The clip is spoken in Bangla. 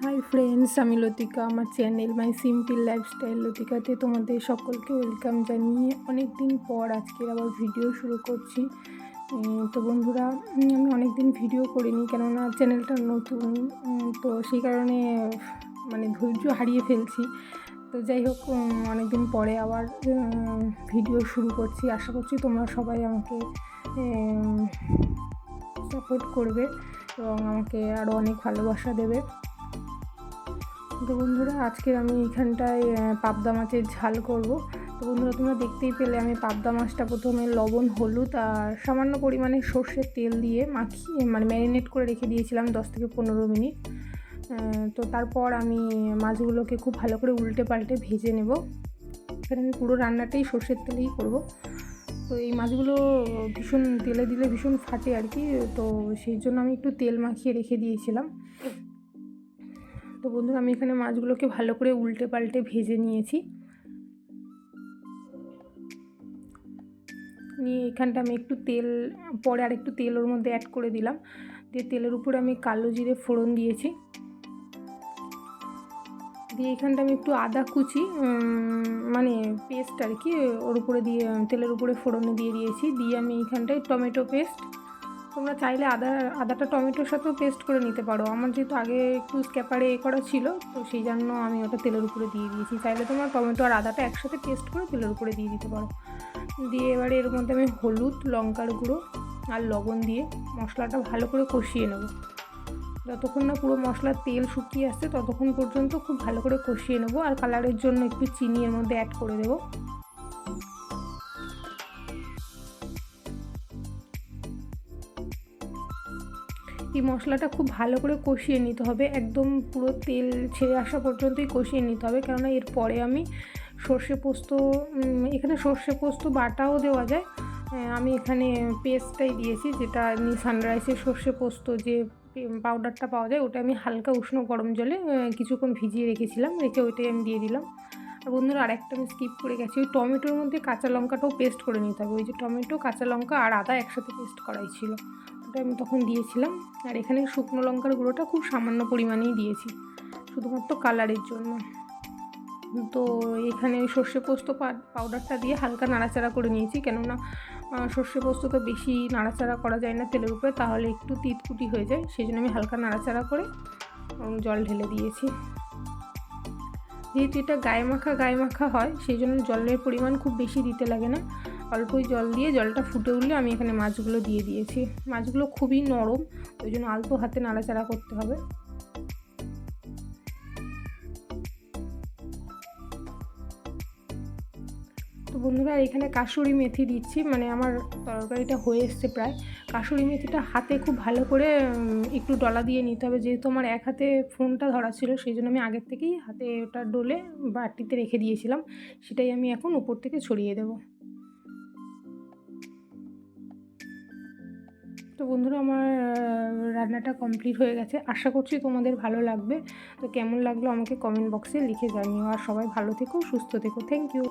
হাই ফ্রেন্ডস, আমি লতিকা। আমার চ্যানেল মাই সিম্পল লাইফস্টাইল লতিকাতে তোমাদের সকলকে ওয়েলকাম জানিয়ে অনেক দিন পর আজকের আবার ভিডিও শুরু করছি। তো বন্ধুরা, আমি অনেক দিন ভিডিও করিনি, কেননা চ্যানেলটা নতুন। তো সেই কারণে ধৈর্য হারিয়ে ফেলছি। তো যাই হোক, অনেক দিন পরে আবার ভিডিও শুরু করছি। আশা করছি তোমরা সবাই আমাকে সাপোর্ট করবে এবং আমাকে আরও অনেক ভালোবাসা দেবে। তো বন্ধুরা, আজকে আমি এইখানটায় পাবদা মাছের ঝাল করব। তো বন্ধুরা, তোমরা দেখতেই পেলে আমি পাবদা মাছটা প্রথমে লবণ, হলুদ আর সামান্য পরিমাণে সর্ষের তেল দিয়ে মাখিয়ে ম্যারিনেট করে রেখে দিয়েছিলাম 10 থেকে 15 মিনিট। তো তারপর আমি মাছগুলোকে খুব ভালো করে উল্টে পাল্টে ভেজে নেব। এখানে আমি পুরো রান্নাটাই সর্ষের তেলেই করব। তো এই মাছগুলো ভীষণ তেলে দিলে ভীষণ ফাটে আর কি, তো সেই জন্য আমি একটু তেল মাখিয়ে রেখে দিয়েছিলাম। তো বন্ধুরা, আমি এখানে মাছগুলোকে ভালো করে উল্টে পাল্টে ভেজে নিয়েছি। নিয়ে এখানটা আমি একটু তেল পরে আর একটু তেল ওর মধ্যে অ্যাড করে দিলাম। দিয়ে তেলের উপরে আমি কালো জিরে ফোড়ন দিয়েছি। দিয়ে এখানটা আমি একটু আদা কুচি পেস্ট আর কি ওর উপরে দিয়ে তেলের উপরে ফোড়নে দিয়ে দিয়েছি। দিয়ে আমি এইখানটায় টমেটো পেস্ট, তোমরা চাইলে আদাটা টমেটোর সাথেও পেস্ট করে নিতে পারো। আমার যেহেতু আগে একটু স্ক্যাপারে করা ছিল, তো সেই জন্য আমি ওটা তেলের উপরে দিয়ে দিয়েছি। চাইলে তোমরা টমেটো আর আদাটা একসাথে পেস্ট করে তেলের উপরে দিয়ে দিতে পারো। দিয়ে এবারে এর মধ্যে আমি হলুদ, লঙ্কার গুঁড়ো আর লবণ দিয়ে মশলাটা ভালো করে কষিয়ে নেব। যতক্ষণ না পুরো মশলার তেল শুকিয়ে আসছে ততক্ষণ পর্যন্ত খুব ভালো করে কষিয়ে নেব। আর কালারের জন্য একটু চিনি এর মধ্যে অ্যাড করে দেবো। এই মশলাটা খুব ভালো করে কষিয়ে নিতে হবে, একদম পুরো তেল ছেড়ে আসা পর্যন্তই কষিয়ে নিতে হবে, কেননা এরপরে আমি সর্ষে পোস্ত, এখানে সর্ষে পোস্ত বাটাও দেওয়া যায়। আমি এখানে পেস্টটাই দিয়েছি, যেটা এমনি সানরাইসের সর্ষে পোস্ত যে পাউডারটা পাওয়া যায়, ওটা আমি হালকা উষ্ণ গরম জলে কিছুক্ষণ ভিজিয়ে রেখেছিলাম, রেখে ওইটাই আমি দিয়ে দিলাম। আর বন্ধুরা, আরেকটা আমি স্কিপ করে গেছি, ওই টমেটোর মধ্যে কাঁচা লঙ্কাটাও পেস্ট করে নিতে হবে। ওই যে টমেটো, কাঁচা লঙ্কা আর আদা একসাথে পেস্ট করাই ছিল, ওটা আমি তখন দিয়েছিলাম। আর এখানে শুকনো লঙ্কার গুঁড়োটা খুব সামান্য পরিমাণেই দিয়েছি, শুধুমাত্র কালারের জন্য। তো এখানে সর্ষে পোস্ত পাউডারটা দিয়ে হালকা নাড়াচাড়া করে নিয়েছি, কেননা সর্ষে পোস্ত তো বেশি নাড়াচাড়া করা যায় না তেলের উপরে, তাহলে একটু তিতকুটি হয়ে যায়। সেই জন্য আমি হালকা নাড়াচাড়া করে জল ঢেলে দিয়েছি। যেহেতু এটা গায়ে মাখা হয়, সেই জন্য জলের পরিমাণ খুব বেশি দিতে লাগে না, অল্পই জল দিয়ে জলটা ফুটে উঠলে আমি এখানে মাছগুলো দিয়ে দিয়েছি। মাছগুলো খুবই নরম, ওই জন্য আলতো হাতে নাড়াচাড়া করতে হবে। তো বন্ধুরা, এখানে কাসুরি মেথি দিচ্ছি, আমার তরকারিটা হয়ে এসছে প্রায়। কাসুরি মেথিটা হাতে খুব ভালো করে একটু ডলা দিয়ে নিতে হবে, যেহেতু আমার এক হাতে ফোনটা ধরা ছিল, সেই জন্য আমি আগের থেকেই হাতে ওটা ডলে বাটিতে রেখে দিয়েছিলাম। সেটাই আমি এখন উপর থেকে ছড়িয়ে দেব। তো বন্ধুরা, আমার রান্নাটা কমপ্লিট হয়ে গেছে। আশা করছি তোমাদের ভালো লাগবে। তো কেমন লাগলো আমাকে কমেন্ট বক্সে লিখে জানিও। আর সবাই ভালো থেকো, সুস্থ থেকো। Thank you.